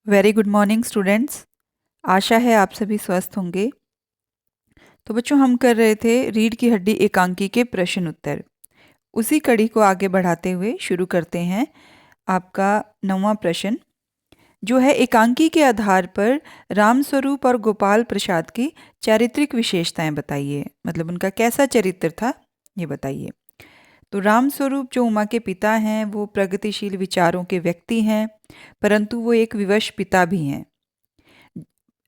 Very good morning students. आशा है आप सभी स्वस्थ होंगे। तो बच्चों, हम कर रहे थे रीढ़ की हड्डी एकांकी के प्रश्न उत्तर। उसी कड़ी को आगे बढ़ाते हुए शुरू करते हैं। आपका 9वां प्रश्न जो है, एकांकी के आधार पर रामस्वरूप और गोपाल प्रसाद की चारित्रिक विशेषताएं बताइए। मतलब उनका कैसा चरित्र था, ये बताइए। तो रामस्वरूप जो उमा के पिता हैं, वो प्रगतिशील विचारों के व्यक्ति हैं, परंतु वो एक विवश पिता भी हैं।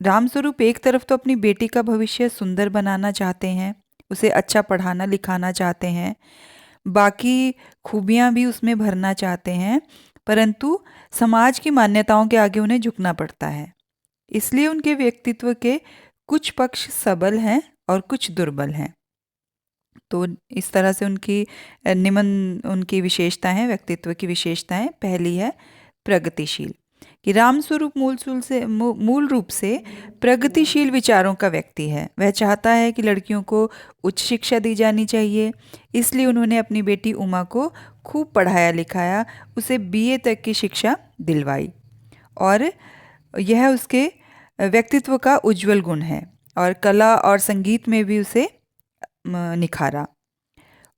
रामस्वरूप एक तरफ तो अपनी बेटी का भविष्य सुंदर बनाना चाहते हैं, उसे अच्छा पढ़ाना लिखाना चाहते हैं, बाकी खूबियां भी उसमें भरना चाहते हैं, परंतु समाज की मान्यताओं के आगे उन्हें झुकना पड़ता है। इसलिए उनके व्यक्तित्व के कुछ पक्ष सबल हैं और कुछ दुर्बल हैं। तो इस तरह से उनकी विशेषता है, व्यक्तित्व की विशेषताएं। पहली है प्रगतिशील, कि रामस्वरूप मूल रूप से प्रगतिशील विचारों का व्यक्ति है। वह चाहता है कि लड़कियों को उच्च शिक्षा दी जानी चाहिए, इसलिए उन्होंने अपनी बेटी उमा को खूब पढ़ाया लिखाया, उसे बीए तक की शिक्षा दिलवाई, और यह उसके व्यक्तित्व का उज्जवल गुण है। और कला और संगीत में भी उसे निखारा।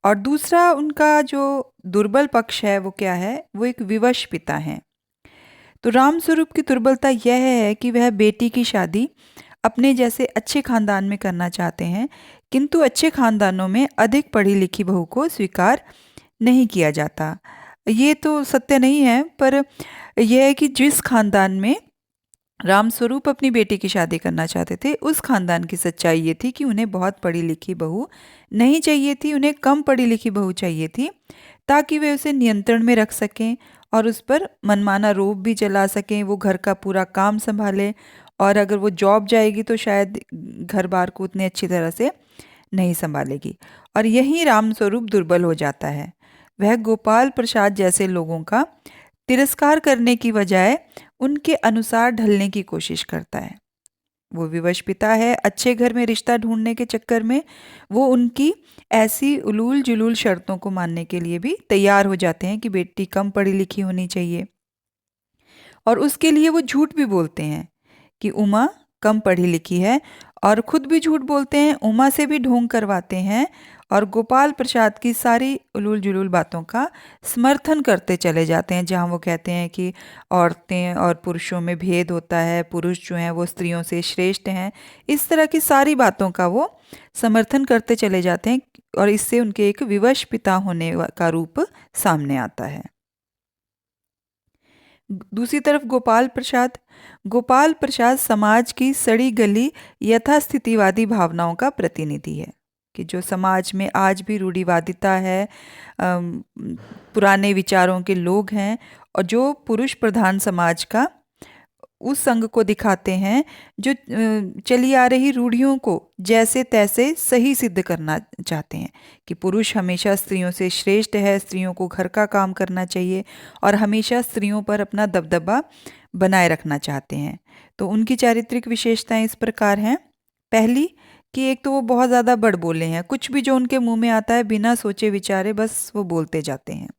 और दूसरा उनका जो दुर्बल पक्ष है वो क्या है, वो एक विवश पिता हैं। तो रामस्वरूप की दुर्बलता यह है कि वह बेटी की शादी अपने जैसे अच्छे खानदान में करना चाहते हैं, किंतु अच्छे खानदानों में अधिक पढ़ी लिखी बहू को स्वीकार नहीं किया जाता। ये तो सत्य नहीं है, पर यह है कि जिस खानदान में रामस्वरूप अपनी बेटी की शादी करना चाहते थे, उस खानदान की सच्चाई ये थी कि उन्हें बहुत पढ़ी लिखी बहू नहीं चाहिए थी, उन्हें कम पढ़ी लिखी बहू चाहिए थी, ताकि वे उसे नियंत्रण में रख सकें और उस पर मनमाना रोब भी चला सकें, वो घर का पूरा काम संभाले, और अगर वो जॉब जाएगी तो शायद घर बार को उतनी अच्छी तरह से नहीं संभालेगी। और यही रामस्वरूप दुर्बल हो जाता है। वह गोपाल प्रसाद जैसे लोगों का तिरस्कार करने की बजाय उनके अनुसार ढलने की कोशिश करता है। वो विवश पिता है, अच्छे घर में रिश्ता ढूंढने के चक्कर में वो उनकी ऐसी उलूल जुलूल शर्तों को मानने के लिए भी तैयार हो जाते हैं कि बेटी कम पढ़ी लिखी होनी चाहिए, और उसके लिए वो झूठ भी बोलते हैं कि उमा कम पढ़ी लिखी है, और खुद भी झूठ बोलते हैं, उमा से भी ढोंग करवाते हैं, और गोपाल प्रसाद की सारी उलूल जुलूल बातों का समर्थन करते चले जाते हैं। जहाँ वो कहते हैं कि औरतें और पुरुषों में भेद होता है, पुरुष जो हैं वो स्त्रियों से श्रेष्ठ हैं, इस तरह की सारी बातों का वो समर्थन करते चले जाते हैं, और इससे उनके एक विवश पिता होने का रूप सामने आता है। दूसरी तरफ गोपाल प्रसाद समाज की सड़ी गली यथास्थितिवादी भावनाओं का प्रतिनिधि है, कि जो समाज में आज भी रूढ़िवादिता है, पुराने विचारों के लोग हैं, और जो पुरुष प्रधान समाज का उस संघ को दिखाते हैं जो चली आ रही रूढ़ियों को जैसे तैसे सही सिद्ध करना चाहते हैं, कि पुरुष हमेशा स्त्रियों से श्रेष्ठ है, स्त्रियों को घर का काम करना चाहिए, और हमेशा स्त्रियों पर अपना दबदबा बनाए रखना चाहते हैं। तो उनकी चारित्रिक विशेषताएं इस प्रकार हैं। पहली, कि एक तो वो बहुत ज़्यादा बड़बोले हैं, कुछ भी जो उनके मुंह में आता है बिना सोचे विचारे बस वो बोलते जाते हैं।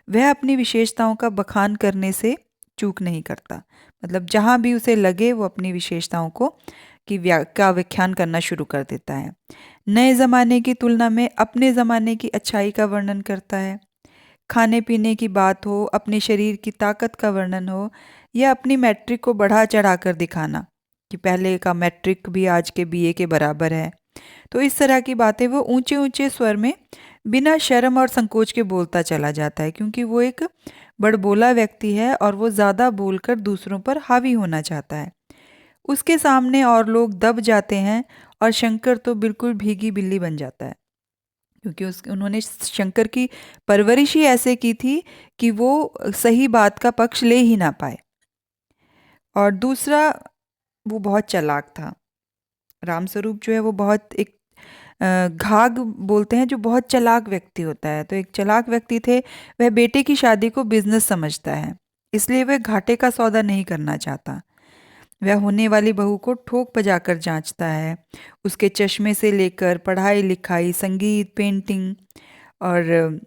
वह अपनी विशेषताओं का बखान करने से चूक नहीं करता। मतलब जहाँ भी उसे लगे वो अपनी विशेषताओं को का व्याख्यान करना शुरू कर देता है। नए ज़माने की तुलना में अपने ज़माने की अच्छाई का वर्णन करता है। खाने पीने की बात हो, अपने शरीर की ताकत का वर्णन हो, या अपनी मैट्रिक को बढ़ा चढ़ा कर दिखाना कि पहले का मैट्रिक भी आज के बीए के बराबर है। तो इस तरह की बातें वो ऊंचे ऊंचे स्वर में बिना शर्म और संकोच के बोलता चला जाता है, क्योंकि वो एक बड़बोला व्यक्ति है और वो ज़्यादा बोलकर दूसरों पर हावी होना चाहता है। उसके सामने और लोग दब जाते हैं, और शंकर तो बिल्कुल भीगी बिल्ली बन जाता है, क्योंकि उन्होंने शंकर की परवरिश ही ऐसे की थी कि वो सही बात का पक्ष ले ही ना पाए। और दूसरा, वो बहुत चालाक था। रामस्वरूप जो है वो बहुत एक घाघ बोलते हैं, जो बहुत चालाक व्यक्ति होता है। तो एक चालाक व्यक्ति थे। वह बेटे की शादी को बिजनेस समझता है, इसलिए वह घाटे का सौदा नहीं करना चाहता। वह होने वाली बहू को ठोक बजाकर जांचता है, उसके चश्मे से लेकर पढ़ाई लिखाई, संगीत, पेंटिंग और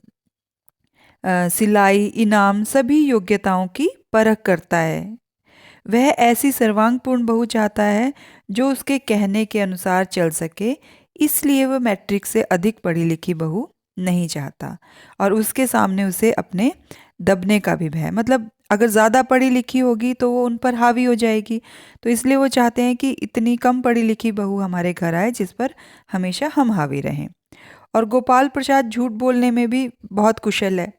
सिलाई, इनाम, सभी योग्यताओं की परख करता है। वह ऐसी सर्वांगपूर्ण बहू चाहता है जो उसके कहने के अनुसार चल सके, इसलिए वह मैट्रिक से अधिक पढ़ी लिखी बहू नहीं चाहता। और उसके सामने उसे अपने दबने का भी भय, मतलब अगर ज़्यादा पढ़ी लिखी होगी तो वो उन पर हावी हो जाएगी, तो इसलिए वो चाहते हैं कि इतनी कम पढ़ी लिखी बहू हमारे घर आए जिस पर हमेशा हम हावी रहें। और गोपाल प्रसाद झूठ बोलने में भी बहुत कुशल है।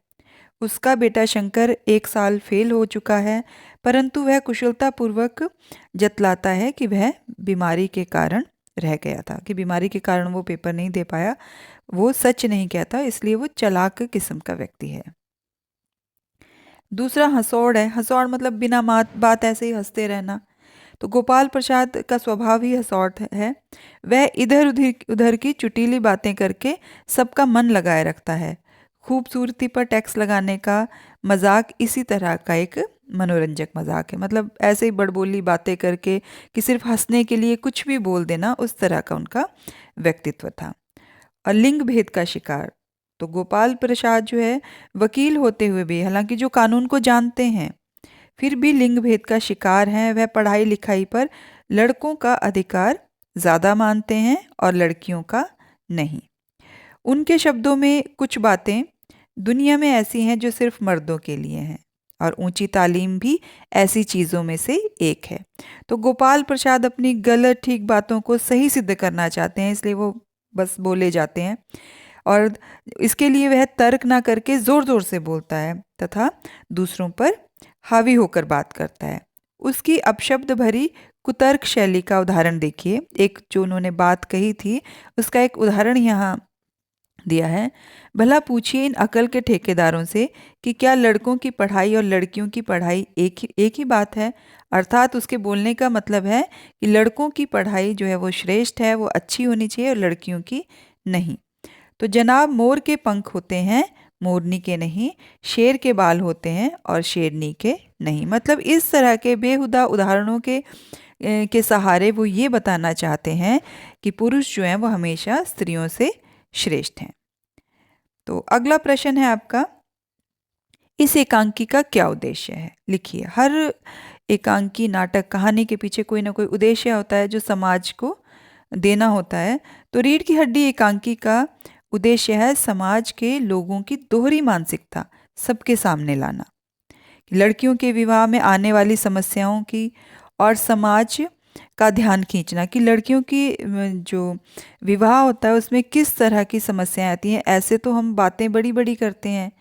उसका बेटा शंकर 1 साल फेल हो चुका है, परंतु वह कुशलतापूर्वक जतलाता है कि वह बीमारी के कारण रह गया था, कि बीमारी के कारण वो पेपर नहीं दे पाया। वो सच नहीं कहता, इसलिए वो चालाक किस्म का व्यक्ति है। दूसरा हंसौड़ है। हंसौड़ मतलब बिना बात ऐसे ही हंसते रहना। तो गोपाल प्रसाद का स्वभाव ही हंसौड़ है। वह इधर उधर उधर की चुटीली बातें करके सबका मन लगाए रखता है। खूबसूरती पर टैक्स लगाने का मजाक इसी तरह का एक मनोरंजक मजाक है, मतलब ऐसे ही बड़बोली बातें करके कि सिर्फ हंसने के लिए कुछ भी बोल देना, उस तरह का उनका व्यक्तित्व था। और लिंग भेद का शिकार। तो गोपाल प्रसाद जो है, वकील होते हुए भी, हालांकि जो कानून को जानते हैं, फिर भी लिंग भेद का शिकार हैं। वह पढ़ाई लिखाई पर लड़कों का अधिकार ज़्यादा मानते हैं और लड़कियों का नहीं। उनके शब्दों में कुछ बातें दुनिया में ऐसी हैं जो सिर्फ मर्दों के लिए हैं, और ऊंची तालीम भी ऐसी चीज़ों में से एक है। तो गोपाल प्रसाद अपनी गलत ठीक बातों को सही सिद्ध करना चाहते हैं, इसलिए वो बस बोले जाते हैं, और इसके लिए वह तर्क ना करके ज़ोर ज़ोर से बोलता है तथा दूसरों पर हावी होकर बात करता है। उसकी अपशब्द भरी कुतर्क शैली का उदाहरण देखिए। एक जो उन्होंने बात कही थी, उसका एक उदाहरण यहाँ दिया है। भला पूछिए इन अकल के ठेकेदारों से कि क्या लड़कों की पढ़ाई और लड़कियों की पढ़ाई एक ही बात है। अर्थात उसके बोलने का मतलब है कि लड़कों की पढ़ाई जो है वो श्रेष्ठ है, वो अच्छी होनी चाहिए, और लड़कियों की नहीं। तो जनाब, मोर के पंख होते हैं, मोरनी के नहीं। शेर के बाल होते हैं और शेरनी के नहीं। मतलब इस तरह के बेहुदा उदाहरणों के सहारे वो ये बताना चाहते हैं कि पुरुष जो हैं वो हमेशा स्त्रियों से श्रेष्ठ हैं। तो अगला प्रश्न है आपका, इस एकांकी का क्या उद्देश्य है? लिखिए। हर एकांकी नाटक कहानी के पीछे कोई ना कोई उद्देश्य होता है जो समाज को देना होता है। तो रीढ़ की हड्डी एकांकी का उद्देश्य है समाज के लोगों की दोहरी मानसिकता सबके सामने लाना। लड़कियों के विवाह में आने वाली समस्याओं की और समाज का ध्यान खींचना, कि लड़कियों की जो विवाह होता है उसमें किस तरह की समस्याएं आती हैं। ऐसे तो हम बातें बड़ी बड़ी करते हैं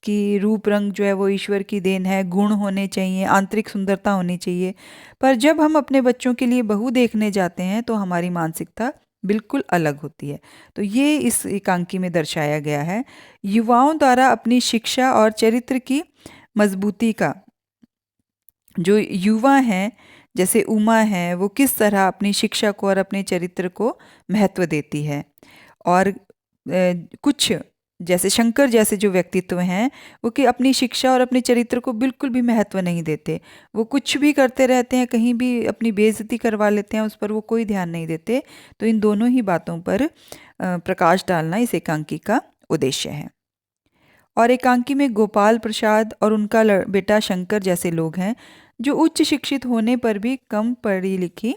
कि रूप रंग जो है वो ईश्वर की देन है, गुण होने चाहिए, आंतरिक सुंदरता होनी चाहिए, पर जब हम अपने बच्चों के लिए बहू देखने जाते हैं तो हमारी मानसिकता बिल्कुल अलग होती है। तो ये इस एकांकी में दर्शाया गया है। युवाओं द्वारा अपनी शिक्षा और चरित्र की मजबूती का, जो युवा हैं जैसे उमा है, वो किस तरह अपनी शिक्षा को और अपने चरित्र को महत्व देती है। और कुछ जैसे शंकर जैसे जो व्यक्तित्व हैं, वो कि अपनी शिक्षा और अपने चरित्र को बिल्कुल भी महत्व नहीं देते। वो कुछ भी करते रहते हैं, कहीं भी अपनी बेइज्जती करवा लेते हैं, उस पर वो कोई ध्यान नहीं देते। तो इन दोनों ही बातों पर प्रकाश डालना इस एकांकी का उद्देश्य है। और एकांकी में गोपाल प्रसाद और उनका बेटा शंकर जैसे लोग हैं जो उच्च शिक्षित होने पर भी कम पढ़ी लिखी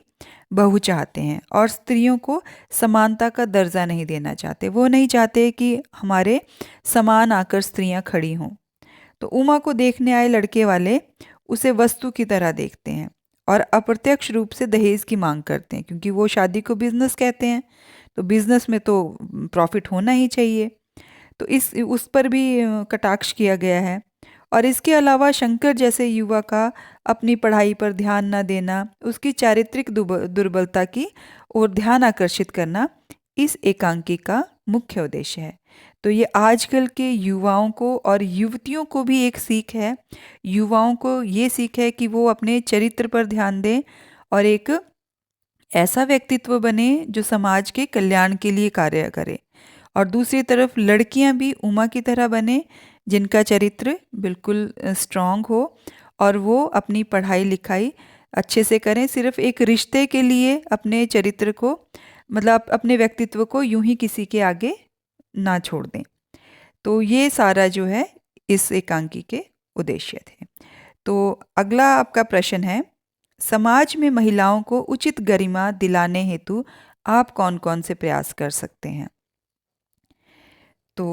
बहू चाहते हैं और स्त्रियों को समानता का दर्जा नहीं देना चाहते। वो नहीं चाहते कि हमारे समान आकर स्त्रियां खड़ी हों। तो उमा को देखने आए लड़के वाले उसे वस्तु की तरह देखते हैं और अप्रत्यक्ष रूप से दहेज की मांग करते हैं, क्योंकि वो शादी को बिजनेस कहते हैं, तो बिजनेस में तो प्रॉफिट होना ही चाहिए। तो इस उस पर भी कटाक्ष किया गया है। और इसके अलावा शंकर जैसे युवा का अपनी पढ़ाई पर ध्यान न देना, उसकी चारित्रिक दुर्बलता की ओर ध्यान आकर्षित करना इस एकांकी का मुख्य उद्देश्य है। तो ये आजकल के युवाओं को और युवतियों को भी एक सीख है। युवाओं को ये सीख है कि वो अपने चरित्र पर ध्यान दें और एक ऐसा व्यक्तित्व बने जो समाज के कल्याण के लिए कार्य करे। और दूसरी तरफ लड़कियां भी उमा की तरह बने, जिनका चरित्र बिल्कुल स्ट्रांग हो और वो अपनी पढ़ाई लिखाई अच्छे से करें, सिर्फ एक रिश्ते के लिए अपने चरित्र को, मतलब अपने व्यक्तित्व को यूं ही किसी के आगे ना छोड़ दें। तो ये सारा जो है इस एकांकी के उद्देश्य थे। तो अगला आपका प्रश्न है, समाज में महिलाओं को उचित गरिमा दिलाने हेतु आप कौन-कौन से प्रयास कर सकते हैं? तो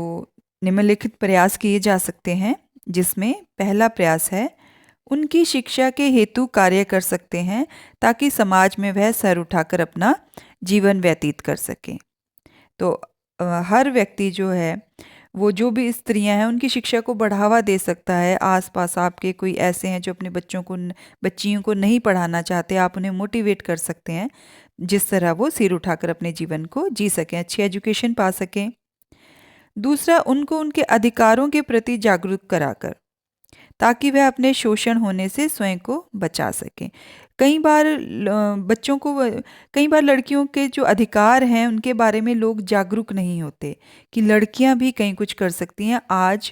निम्नलिखित प्रयास किए जा सकते हैं, जिसमें पहला प्रयास है, उनकी शिक्षा के हेतु कार्य कर सकते हैं ताकि समाज में वह सर उठाकर अपना जीवन व्यतीत कर सकें। तो हर व्यक्ति जो है, वो जो भी स्त्रियां हैं उनकी शिक्षा को बढ़ावा दे सकता है। आस-पास आपके कोई ऐसे हैं जो अपने बच्चियों को नहीं पढ़ाना चाहते, आप उन्हें मोटिवेट कर सकते हैं, जिस तरह वो सिर उठाकर अपने जीवन को जी सकें, अच्छी एजुकेशन पा सकें। दूसरा, उनको उनके अधिकारों के प्रति जागरूक कराकर, ताकि वह अपने शोषण होने से स्वयं को बचा सकें। कई बार कई बार लड़कियों के जो अधिकार हैं उनके बारे में लोग जागरूक नहीं होते कि लड़कियां भी कहीं कुछ कर सकती हैं। आज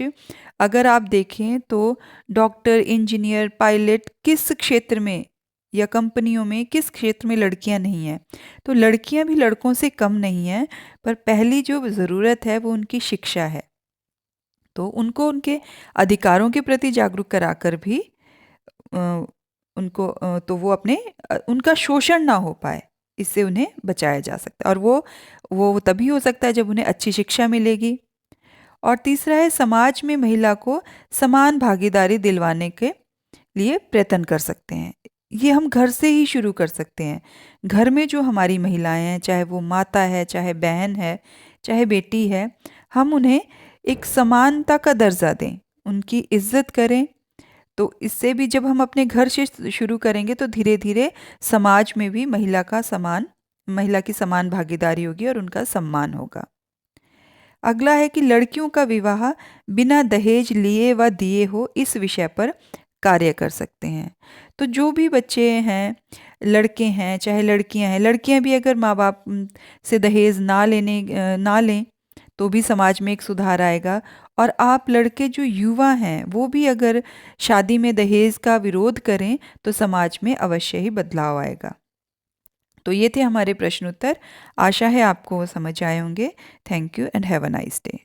अगर आप देखें तो डॉक्टर, इंजीनियर, पायलट किस क्षेत्र में या कंपनियों में किस क्षेत्र में लड़कियां नहीं हैं। तो लड़कियां भी लड़कों से कम नहीं हैं, पर पहली जो ज़रूरत है वो उनकी शिक्षा है। तो उनको उनके अधिकारों के प्रति जागरूक कराकर भी अ, तो वो उनका शोषण ना हो पाए, इससे उन्हें बचाया जा सकता है। और वो तभी हो सकता है जब उन्हें अच्छी शिक्षा मिलेगी। और तीसरा है, समाज में महिला को समान भागीदारी दिलवाने के लिए प्रयत्न कर सकते हैं। ये हम घर से ही शुरू कर सकते हैं। घर में जो हमारी महिलाएं हैं, चाहे वो माता है, चाहे बहन है, चाहे बेटी है, हम उन्हें एक समानता का दर्जा दें, उनकी इज्जत करें। तो इससे भी जब हम अपने घर से शुरू करेंगे तो धीरे-धीरे समाज में भी महिला की समान भागीदारी होगी और उनका सम्मान होगा। अगला है कि लड़कियों का विवाह बिना दहेज लिए व दिए हो, इस विषय पर कार्य कर सकते हैं। तो जो भी बच्चे हैं, लड़के हैं चाहे लड़कियां हैं, लड़कियां भी अगर माँ बाप से दहेज ना लें तो भी समाज में एक सुधार आएगा। और आप लड़के जो युवा हैं वो भी अगर शादी में दहेज का विरोध करें तो समाज में अवश्य ही बदलाव आएगा। तो ये थे हमारे प्रश्न उत्तर। आशा है आपको समझ आए होंगे। Thank you and have a nice day.